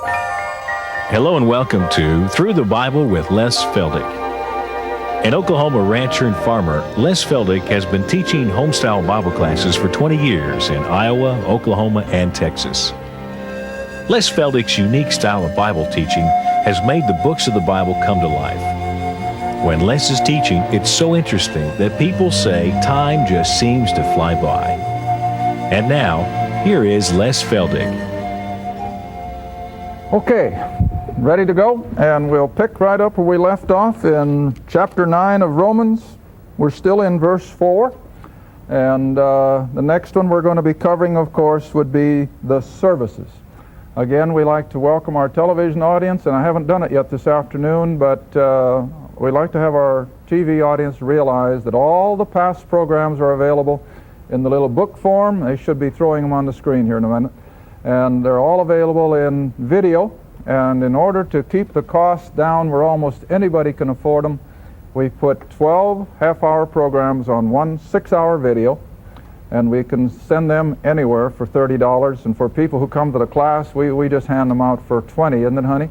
Hello and welcome to Through the Bible with Les Feldick. An Oklahoma rancher and farmer, Les Feldick has been teaching homestyle Bible classes for 20 years in Iowa, Oklahoma, and Texas. Les Feldick's unique style of Bible teaching has made the books of the Bible come to life. When Les is teaching, it's so interesting that people say time just seems to fly by. And now, here is Les Feldick. Okay. Ready to go? And we'll pick right up where we left off in chapter 9 of Romans. We're still in verse 4. And the next one we're going to be covering, of course, would be the services. Again, we like to welcome our television audience, and I haven't done it yet this afternoon, but we like to have our TV audience realize that all the past programs are available in the little book form. They should be throwing them on the screen here in a minute. And they're all available in video. And in order to keep the cost down where almost anybody can afford them, we put 12 half-hour programs on one 6-hour video, and we can send them anywhere for $30. And for people who come to the class, we just hand them out for $20, isn't it, honey?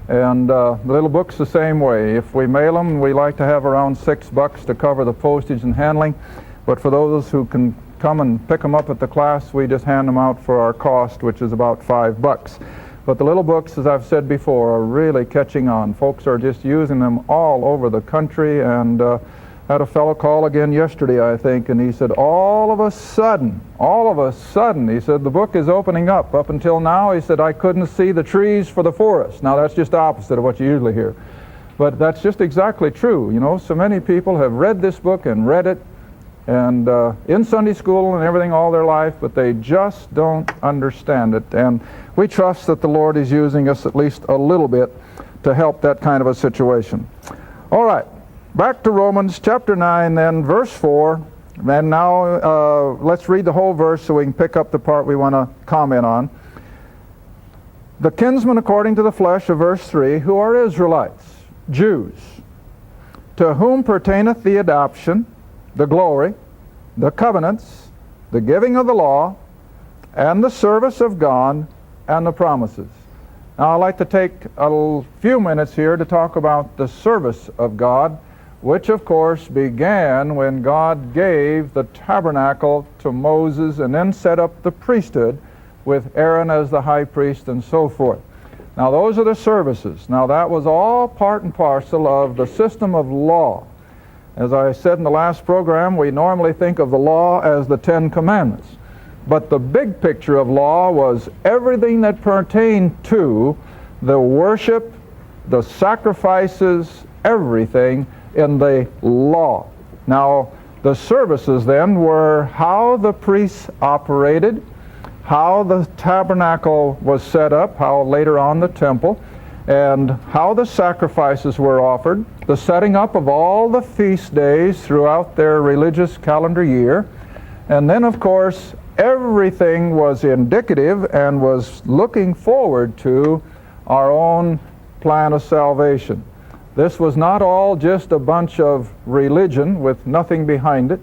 And the little book's the same way. If we mail them, we like to have around $6 to cover the postage and handling. But for those who can come and pick them up at the class, we just hand them out for our cost, which is about $5. But the little books, as I've said before, are really catching on. Folks are just using them all over the country, and had a fellow call again yesterday, I think, and he said, all of a sudden, he said, the book is opening up. Up until now, he said, I couldn't see the trees for the forest. Now, that's just opposite of what you usually hear. But that's just exactly true. You know, so many people have read this book and read it, and in Sunday school and everything all their life, but they just don't understand it. And we trust that the Lord is using us at least a little bit to help that kind of a situation. All right, back to Romans chapter 9 then, verse 4. And now let's read the whole verse so we can pick up the part we want to comment on. The kinsmen according to the flesh of verse 3, who are Israelites, Jews, to whom pertaineth the adoption, the glory, the covenants, the giving of the law, and the service of God, and the promises. Now I'd like to take a few minutes here to talk about the service of God, which of course began when God gave the tabernacle to Moses and then set up the priesthood with Aaron as the high priest and so forth. Now those are the services. Now that was all part and parcel of the system of law. As I said in the last program, we normally think of the law as the Ten Commandments. But the big picture of law was everything that pertained to the worship, the sacrifices, everything in the law. Now, the services then were how the priests operated, how the tabernacle was set up, how later on the temple, and how the sacrifices were offered, the setting up of all the feast days throughout their religious calendar year, and then of course everything was indicative and was looking forward to our own plan of salvation. This was not all just a bunch of religion with nothing behind it,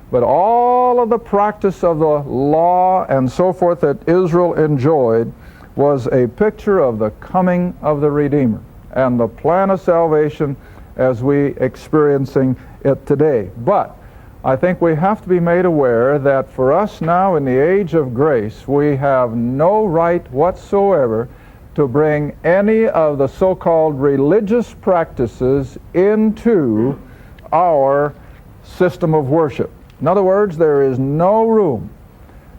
but all of the practice of the law and so forth that Israel enjoyed was a picture of the coming of the Redeemer and the plan of salvation as we experiencing it today. But I think we have to be made aware that for us now in the age of grace, we have no right whatsoever to bring any of the so-called religious practices into our system of worship. In other words, there is no room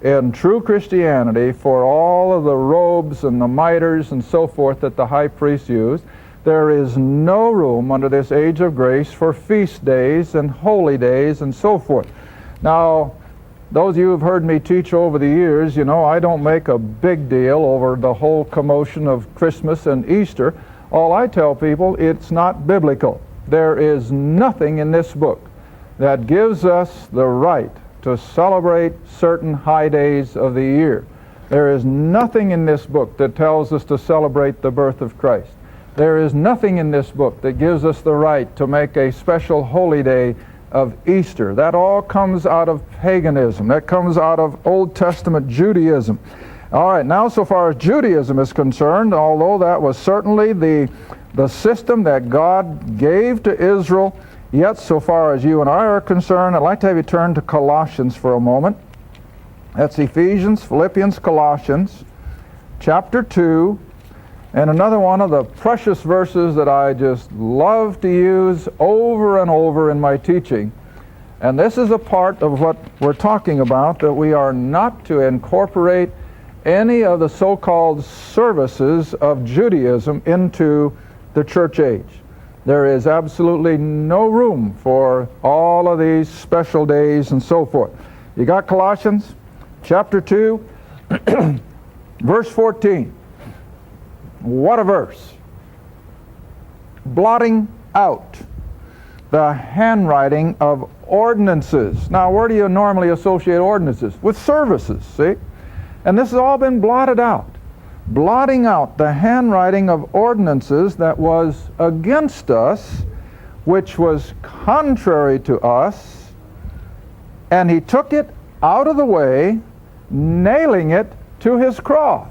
in true Christianity for all of the robes and the mitres and so forth that the high priest used. There is no room under this age of grace for feast days and holy days and so forth. Now, those of you who have heard me teach over the years, you know I don't make a big deal over the whole commotion of Christmas and Easter. All I tell people, it's not biblical. There is nothing in this book that gives us the right to celebrate certain high days of the year. There is nothing in this book that tells us to celebrate the birth of Christ. There is nothing in this book that gives us the right to make a special holy day of Easter. That all comes out of paganism. That comes out of Old Testament Judaism. All right, now so far as Judaism is concerned, although that was certainly the system that God gave to Israel, yet so far as you and I are concerned, I'd like to have you turn to Colossians for a moment. That's Ephesians, Philippians, Colossians, chapter 2, and another one of the precious verses that I just love to use over and over in my teaching. And this is a part of what we're talking about, that we are not to incorporate any of the so-called services of Judaism into the church age. There is absolutely no room for all of these special days and so forth. You got Colossians chapter 2, verse 14. What a verse. Blotting out the handwriting of ordinances. Now, where do you normally associate ordinances? With services, see? And this has all been blotted out. Blotting out the handwriting of ordinances that was against us, which was contrary to us, and he took it out of the way, nailing it to his cross.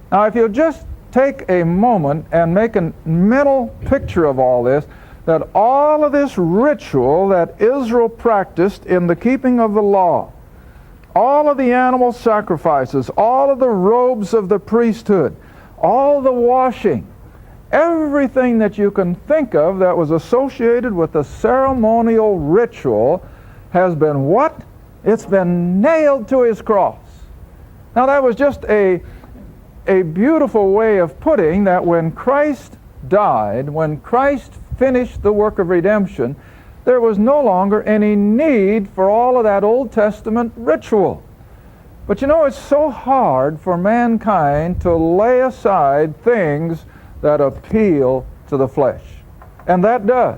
Now, if you'll just take a moment and make a mental picture of all this, that all of this ritual that Israel practiced in the keeping of the law, all of the animal sacrifices, all of the robes of the priesthood, all the washing, everything that you can think of that was associated with the ceremonial ritual has been what? It's been nailed to his cross. Now that was just a beautiful way of putting that when Christ died, when Christ finished the work of redemption, there was no longer any need for all of that Old Testament ritual. But you know, it's so hard for mankind to lay aside things that appeal to the flesh. And that does.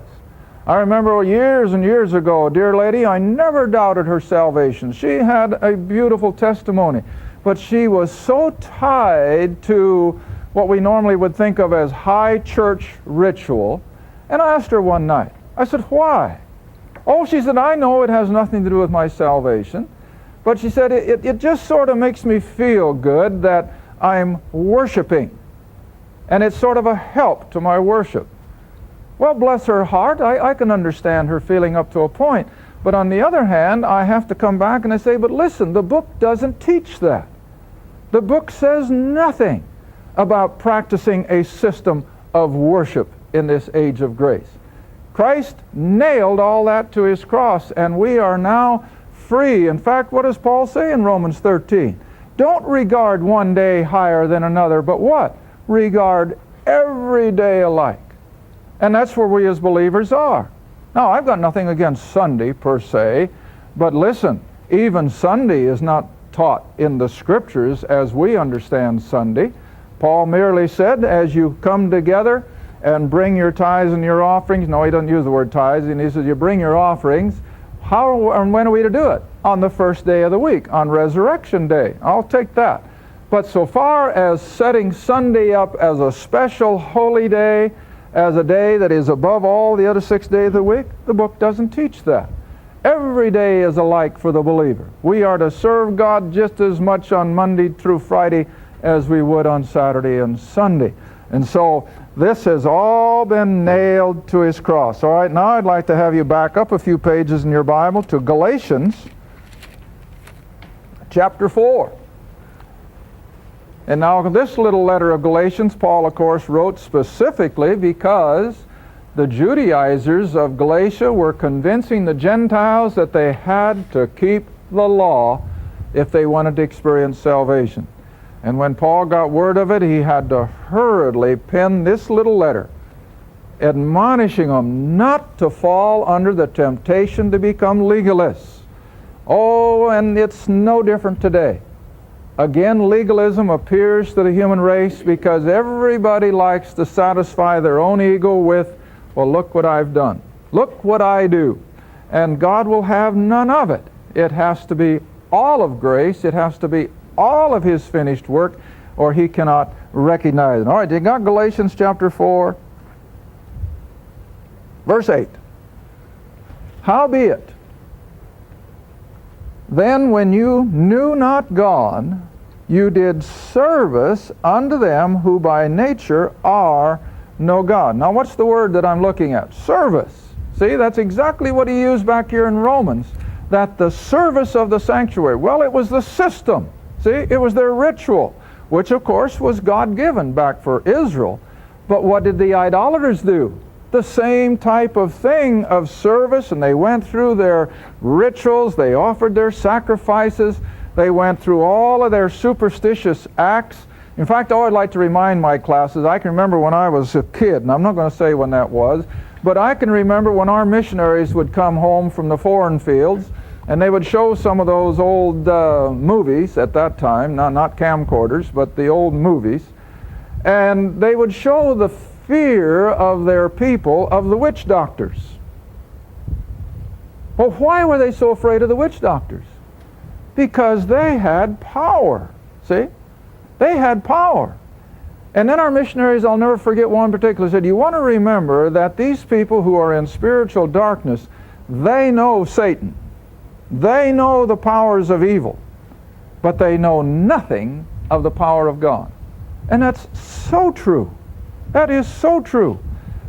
I remember years and years ago, a dear lady, I never doubted her salvation. She had a beautiful testimony, but she was so tied to what we normally would think of as high church ritual. And I asked her one night, I said, why? Oh, she said, I know it has nothing to do with my salvation, but she said, it just sort of makes me feel good that I'm worshiping, and it's sort of a help to my worship. Well, bless her heart, I can understand her feeling up to a point, but on the other hand, I have to come back and I say, but listen, the book doesn't teach that. The book says nothing about practicing a system of worship in this age of grace. Christ nailed all that to his cross, and we are now free. In fact, what does Paul say in Romans 13? Don't regard one day higher than another, but what? Regard every day alike. And that's where we as believers are. Now, I've got nothing against Sunday per se, but listen, even Sunday is not taught in the Scriptures as we understand Sunday. Paul merely said, as you come together and bring your tithes and your offerings. No, he doesn't use the word tithes, and he says you bring your offerings. How and when are we to do it? On the first day of the week, on Resurrection Day. I'll take that. But so far as setting Sunday up as a special holy day, as a day that is above all the other 6 days of the week, the book doesn't teach that. Every day is alike for the believer. We are to serve God just as much on Monday through Friday as we would on Saturday and Sunday. And so this has all been nailed to his cross. All right, now I'd like to have you back up a few pages in your Bible to Galatians chapter 4. And now this little letter of Galatians, Paul, of course, wrote specifically because the Judaizers of Galatia were convincing the Gentiles that they had to keep the law if they wanted to experience salvation. And when Paul got word of it, he had to hurriedly pen this little letter, admonishing them not to fall under the temptation to become legalists. Oh, and it's no different today. Again, legalism appears to the human race because everybody likes to satisfy their own ego with, well, look what I've done. Look what I do. And God will have none of it. It has to be all of grace. It has to be all of his finished work, or he cannot recognize it. All right, you got Galatians chapter 4, verse 8. Howbeit, then when you knew not God, you did service unto them who by nature are no God. Now what's the word that I'm looking at? Service. See, that's exactly what he used back here in Romans, that the service of the sanctuary. Well, it was the system. See, it was their ritual, which of course was God-given back for Israel. But what did the idolaters do? The same type of thing of service, and they went through their rituals, they offered their sacrifices, they went through all of their superstitious acts. In fact, I always like to remind my classes, I can remember when I was a kid, and I'm not going to say when that was, but I can remember when our missionaries would come home from the foreign fields, and they would show some of those old movies at that time, not camcorders, but the old movies, and they would show the fear of their people of the witch doctors. Well, why were they so afraid of the witch doctors? Because they had power, see? They had power. And then our missionaries, I'll never forget one particular, said, you want to remember that these people who are in spiritual darkness, they know Satan. They know the powers of evil, but they know nothing of the power of God. And that's so true. That is so true.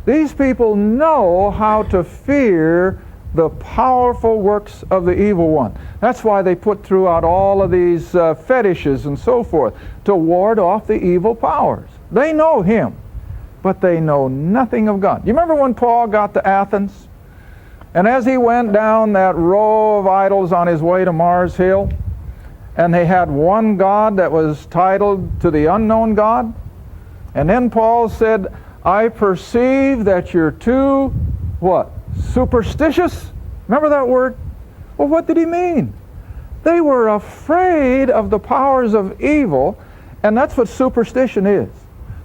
These people know how to fear the powerful works of the evil one. That's why they put throughout all of these fetishes and so forth, to ward off the evil powers. They know him, but they know nothing of God. You remember when Paul got to Athens? And as he went down that row of idols on his way to Mars Hill, and they had one god that was titled to the unknown God, and then Paul said, I perceive that you're too, what? Superstitious? Remember that word? Well, what did he mean? They were afraid of the powers of evil, and that's what superstition is.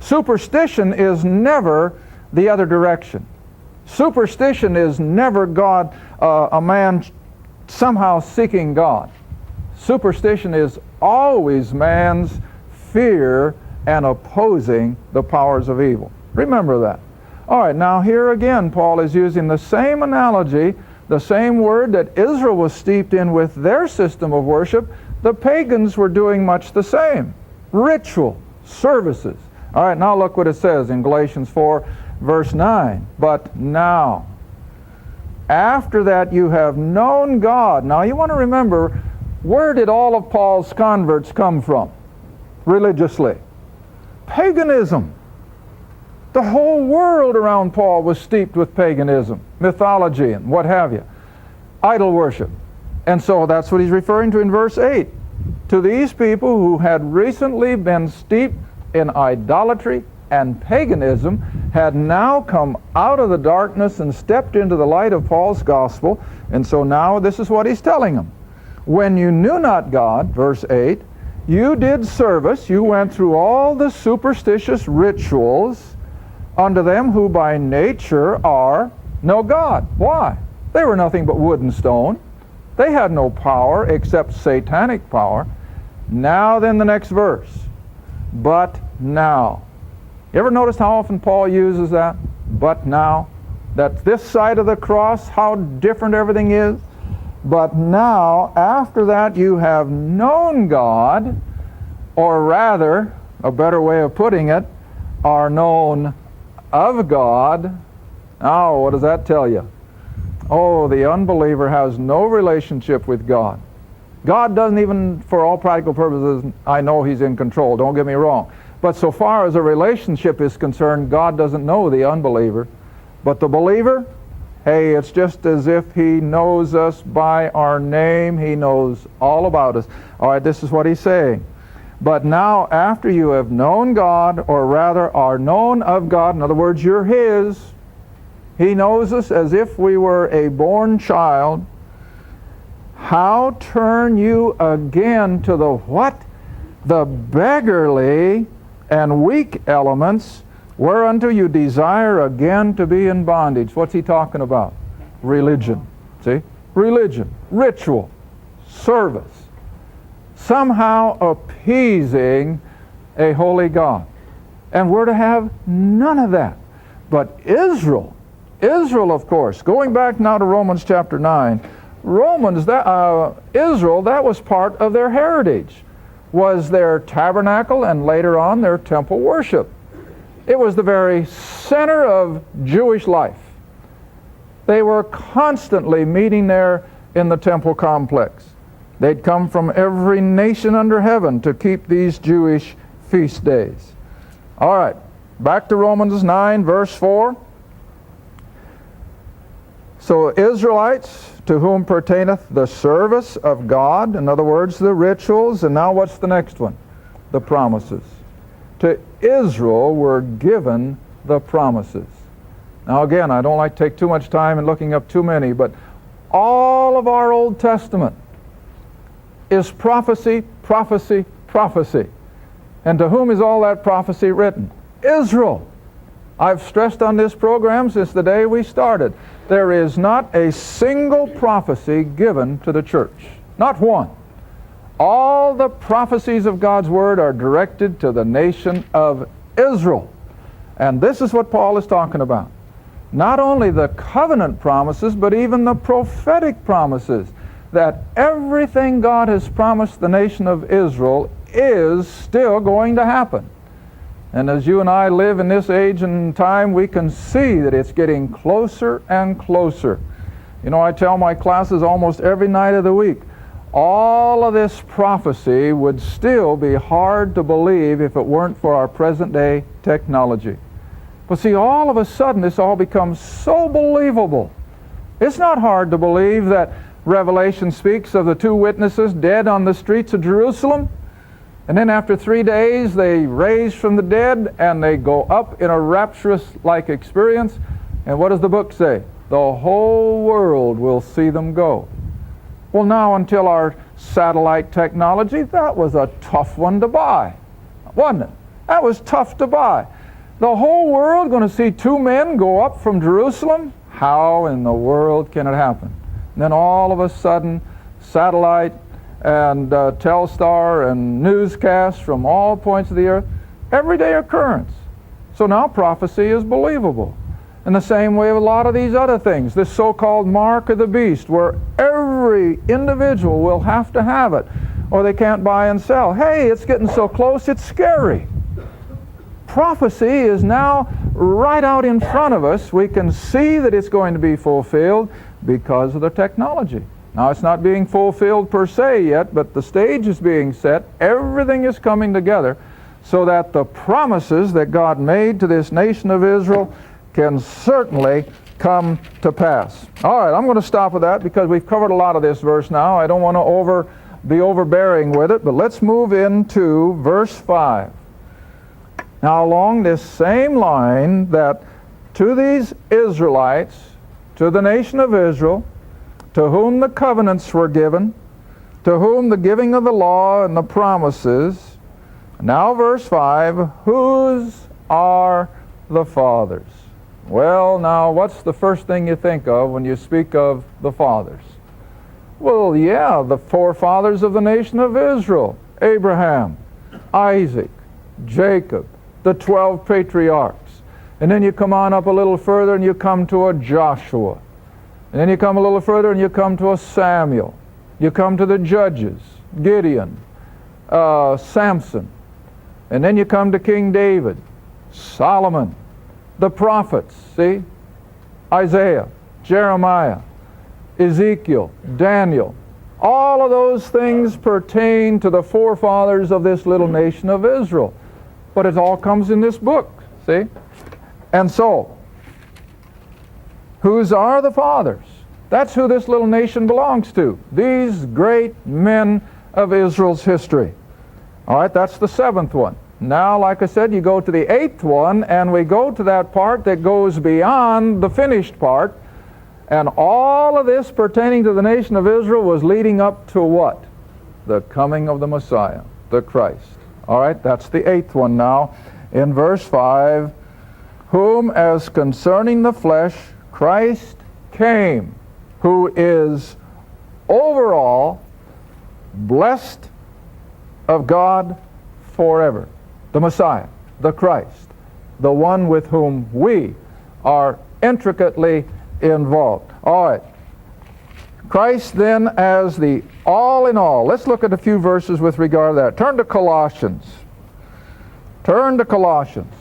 Superstition is never the other direction. Superstition is never God, a man somehow seeking God. Superstition is always man's fear and opposing the powers of evil. Remember that. All right, now here again, Paul is using the same analogy, the same word that Israel was steeped in with their system of worship. The pagans were doing much the same. Ritual, services. All right, now look what it says in Galatians 4, verse 9. But now, after that you have known God. Now you want to remember, where did all of Paul's converts come from? Religiously. Paganism. The whole world around Paul was steeped with paganism, mythology, and what have you. Idol worship. And so that's what he's referring to in verse 8. To these people who had recently been steeped in idolatry and paganism, had now come out of the darkness and stepped into the light of Paul's gospel. And so now this is what he's telling them. When you knew not God, verse 8, you did service, you went through all the superstitious rituals unto them who by nature are no God. Why? They were nothing but wood and stone. They had no power except satanic power. Now then the next verse. But now. You ever notice how often Paul uses that? But now. That this side of the cross, how different everything is. But now, after that you have known God, or rather, a better way of putting it, are known of God. Now, what does that tell you? Oh, the unbeliever has no relationship with God. God doesn't even, for all practical purposes, I know he's in control, don't get me wrong. But so far as a relationship is concerned, God doesn't know the unbeliever. But the believer, hey, it's just as if he knows us by our name. He knows all about us. All right, this is what he's saying. But now, after you have known God, or rather are known of God, in other words, you're his, he knows us as if we were a born child. How turn you again to the what? The beggarly and weak elements, whereunto you desire again to be in bondage. What's he talking about? Religion. See? Religion. Ritual. Service. Somehow appeasing a holy God. And we're to have none of that. But Israel, of course, going back now to Romans chapter 9, Israel, that was part of their heritage. was their tabernacle and later on their temple worship. It was the very center of Jewish life. They were constantly meeting there in the temple complex. They'd come from every nation under heaven to keep these Jewish feast days. All right, back to Romans 9, verse 4. So Israelites, to whom pertaineth the service of God, in other words, the rituals, and now what's the next one? The promises. To Israel were given the promises. Now again, I don't like to take too much time in looking up too many, but all of our Old Testament is prophecy, prophecy, prophecy. And to whom is all that prophecy written? Israel. I've stressed on this program since the day we started. There is not a single prophecy given to the church. Not one. All the prophecies of God's Word are directed to the nation of Israel. And this is what Paul is talking about. Not only the covenant promises, but even the prophetic promises, that everything God has promised the nation of Israel is still going to happen. And as you and I live in this age and time, we can see that it's getting closer and closer. You know, I tell my classes almost every night of the week, all of this prophecy would still be hard to believe if it weren't for our present day technology. But see, all of a sudden this all becomes so believable. It's not hard to believe that Revelation speaks of the two witnesses dead on the streets of Jerusalem. And then after 3 days, they raise from the dead and they go up in a rapturous-like experience. And what does the book say? The whole world will see them go. Well, now until our satellite technology, that was a tough one to buy, wasn't it? That was tough to buy. The whole world going to see two men go up from Jerusalem? How in the world can it happen? And then all of a sudden, satellite and Telstar and newscasts from all points of the earth, everyday occurrence. So now prophecy is believable. In the same way with a lot of these other things, this so-called mark of the beast, where every individual will have to have it, or they can't buy and sell. Hey, it's getting so close, it's scary. Prophecy is now right out in front of us. We can see that it's going to be fulfilled because of the technology. Now, it's not being fulfilled per se yet, but the stage is being set. Everything is coming together so that the promises that God made to this nation of Israel can certainly come to pass. All right, I'm going to stop with that because we've covered a lot of this verse now. I don't want to be overbearing with it, but let's move into verse 5. Now, along this same line, that to these Israelites, to the nation of Israel, to whom the covenants were given, to whom the giving of the law and the promises. Now verse 5, whose are the fathers? Well, now what's the first thing you think of when you speak of the fathers? Well, yeah, the forefathers of the nation of Israel. Abraham, Isaac, Jacob, the 12 patriarchs. And then you come on up a little further and you come to a Joshua. And then you come a little further and you come to a Samuel. You come to the judges, Gideon, Samson. And then you come to King David, Solomon, the prophets, see? Isaiah, Jeremiah, Ezekiel, Daniel. All of those things pertain to the forefathers of this little nation of Israel. But it all comes in this book, see? And so, whose are the fathers? That's who this little nation belongs to. These great men of Israel's history. All right, that's the 7th one. Now, like I said, you go to the 8th one, and we go to that part that goes beyond the finished part. And all of this pertaining to the nation of Israel was leading up to what? The coming of the Messiah, the Christ. All right, that's the 8th one now. In verse 5, whom as concerning the flesh Christ came, who is over all, blessed of God forever. The Messiah, the Christ, the one with whom we are intricately involved. All right. Christ then as the all in all. Let's look at a few verses with regard to that. Turn to Colossians. Turn to Colossians.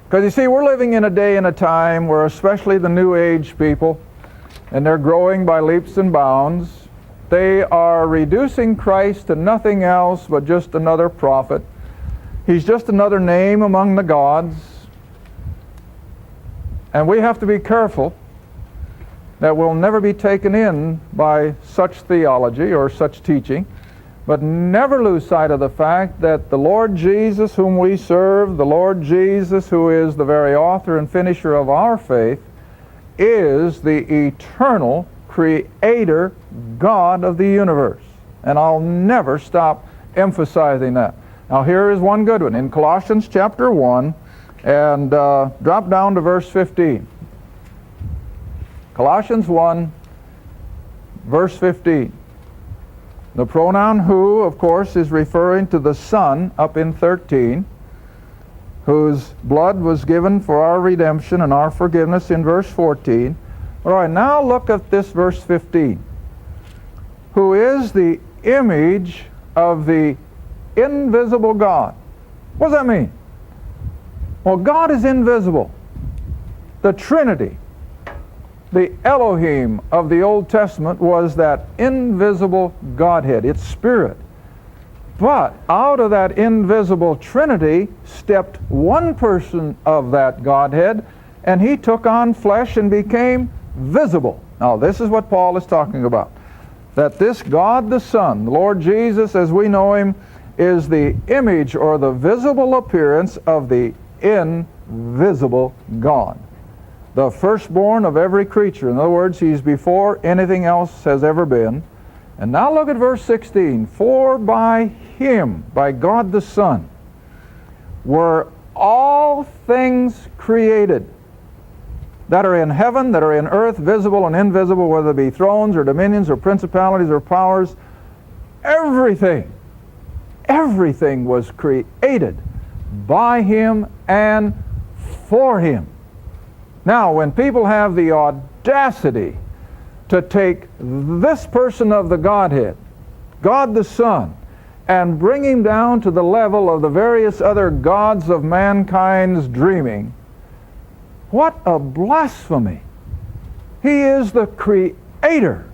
Because you see, we're living in a day and a time where especially the New Age people, and they're growing by leaps and bounds, they are reducing Christ to nothing else but just another prophet. He's just another name among the gods. And we have to be careful that we'll never be taken in by such theology or such teaching, but never lose sight of the fact that the Lord Jesus whom we serve, the Lord Jesus who is the very author and finisher of our faith, is the eternal creator God of the universe. And I'll never stop emphasizing that. Now here is one good one. In Colossians chapter 1, and drop down to verse 15. Colossians 1, verse 15. The pronoun who, of course, is referring to the Son up in 13, whose blood was given for our redemption and our forgiveness in verse 14. All right, now look at this verse 15. Who is the image of the invisible God. What does that mean? Well, God is invisible. The Trinity, the Elohim of the Old Testament, was that invisible Godhead, its Spirit. But out of that invisible Trinity stepped one person of that Godhead, and he took on flesh and became visible. Now, this is what Paul is talking about. That this God the Son, the Lord Jesus as we know him, is the image or the visible appearance of the invisible God. The firstborn of every creature. In other words, he's before anything else has ever been. And now look at verse 16. For by him, by God the Son, were all things created that are in heaven, that are in earth, visible and invisible, whether it be thrones or dominions or principalities or powers. Everything was created by him and for him. Now, when people have the audacity to take this person of the Godhead, God the Son, and bring him down to the level of the various other gods of mankind's dreaming, what a blasphemy! He is the Creator.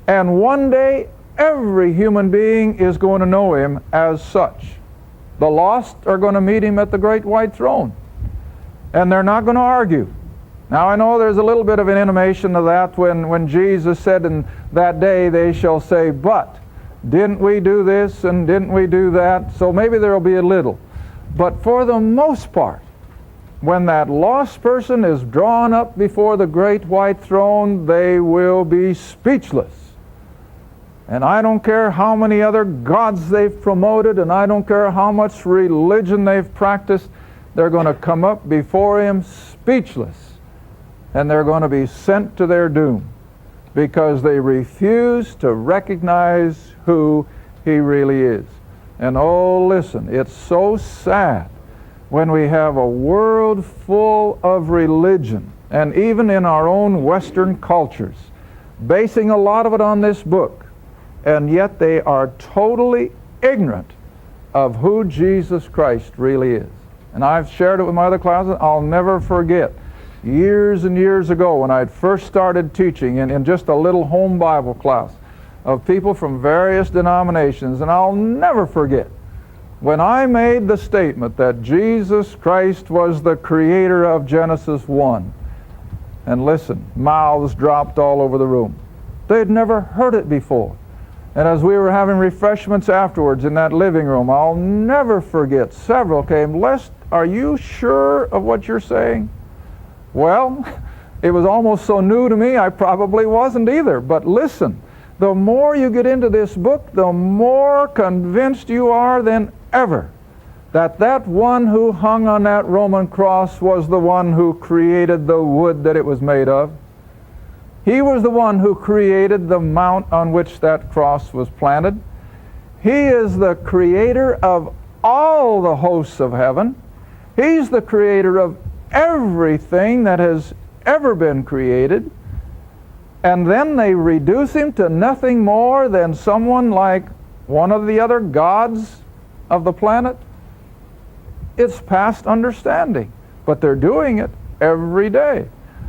And one day, every human being is going to know him as such. The lost are going to meet him at the great white throne. And they're not going to argue. Now I know there's a little bit of an intimation of that when Jesus said in that day they shall say, but didn't we do this and didn't we do that? So maybe there will be a little. But for the most part, when that lost person is drawn up before the great white throne, they will be speechless. And I don't care how many other gods they've promoted, and I don't care how much religion they've practiced, they're going to come up before him speechless. And they're going to be sent to their doom because they refuse to recognize who he really is. And oh, listen, it's so sad when we have a world full of religion, and even in our own Western cultures, basing a lot of it on this book, and yet they are totally ignorant of who Jesus Christ really is. And I've shared it with my other classes. I'll never forget years and years ago when I'd first started teaching in just a little home Bible class of people from various denominations, and I'll never forget when I made the statement that Jesus Christ was the creator of Genesis 1. And listen, mouths dropped all over the room. They'd never heard it before. And as we were having refreshments afterwards in that living room, I'll never forget, several came, Les, are you sure of what you're saying? Well, it was almost so new to me, I probably wasn't either. But listen, the more you get into this book, the more convinced you are than ever that that one who hung on that Roman cross was the one who created the wood that it was made of. He was the one who created the mount on which that cross was planted. He is the creator of all the hosts of heaven. He's the creator of everything that has ever been created. and then they reduce him to nothing more than someone like one of the other gods of the planet? It's past understanding, but they're doing it every day.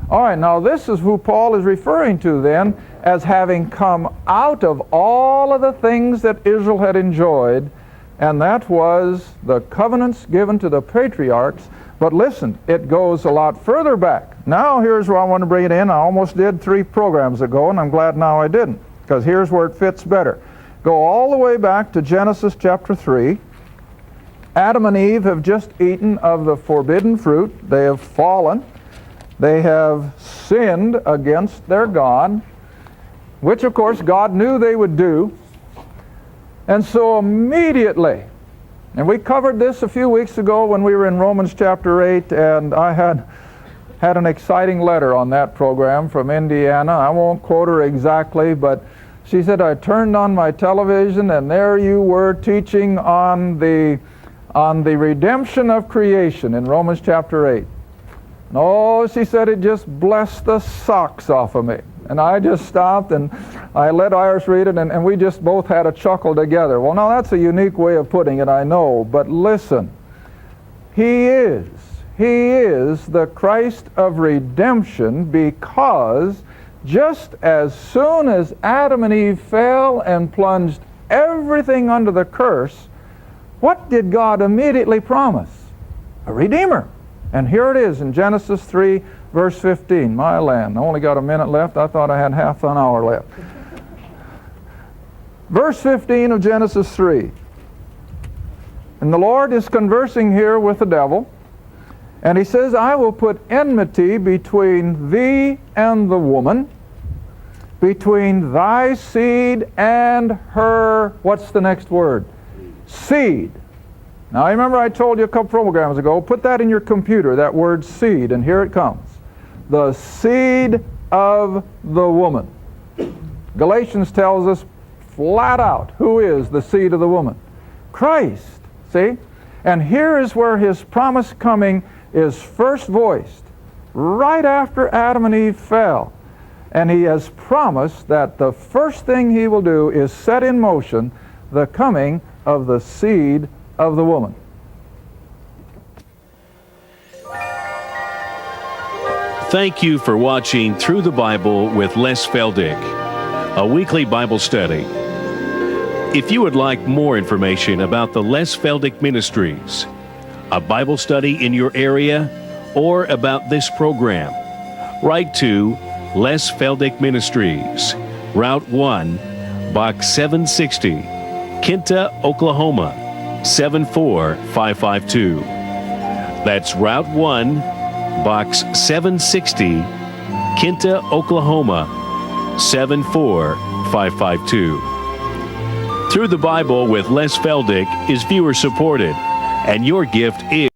All right, now this is who Paul is referring to then as having come out of all of the things that Israel had enjoyed, and that was the covenants given to the patriarchs. But listen, it goes a lot further back. Now here's where I want to bring it in. I almost did 3 programs ago, and I'm glad now I didn't, because here's where it fits better. Go all the way back to Genesis chapter 3. Adam and Eve have just eaten of the forbidden fruit. They have fallen. They have sinned against their God, which of course God knew they would do. And so immediately, and we covered this a few weeks ago when we were in Romans chapter 8, and I had an exciting letter on that program from Indiana. I won't quote her exactly, but she said, I turned on my television and there you were teaching on the redemption of creation in Romans chapter 8. Oh, she said, it just blessed the socks off of me. And I just stopped and I let Iris read it, and we just both had a chuckle together. Well, now that's a unique way of putting it, I know, but listen. He is the Christ of redemption, because just as soon as Adam and Eve fell and plunged everything under the curse, what did God immediately promise? A Redeemer. And here it is in Genesis 3, verse 15. My land. I only got a minute left. I thought I had half an hour left. Verse 15 of Genesis 3. And the Lord is conversing here with the devil. And he says, I will put enmity between thee and the woman, between thy seed and her, what's the next word? Seed. Now, I remember I told you a couple programs ago, put that in your computer, that word seed, and here it comes. The seed of the woman. Galatians tells us flat out, who is the seed of the woman? Christ, see? And here is where his promise coming is first voiced, right after Adam and Eve fell. And he has promised that the first thing he will do is set in motion the coming of the seed of the woman. Thank you for watching Through the Bible with Les Feldick, a weekly Bible study. If you would like more information about the Les Feldick Ministries, a Bible study in your area, or about this program, write to Les Feldick Ministries, Route 1, Box 760, Kinta, Oklahoma, 74552. That's Route 1, Box 760, Kinta, Oklahoma, 74552. Through the Bible with Les Feldick is viewer supported, and your gift is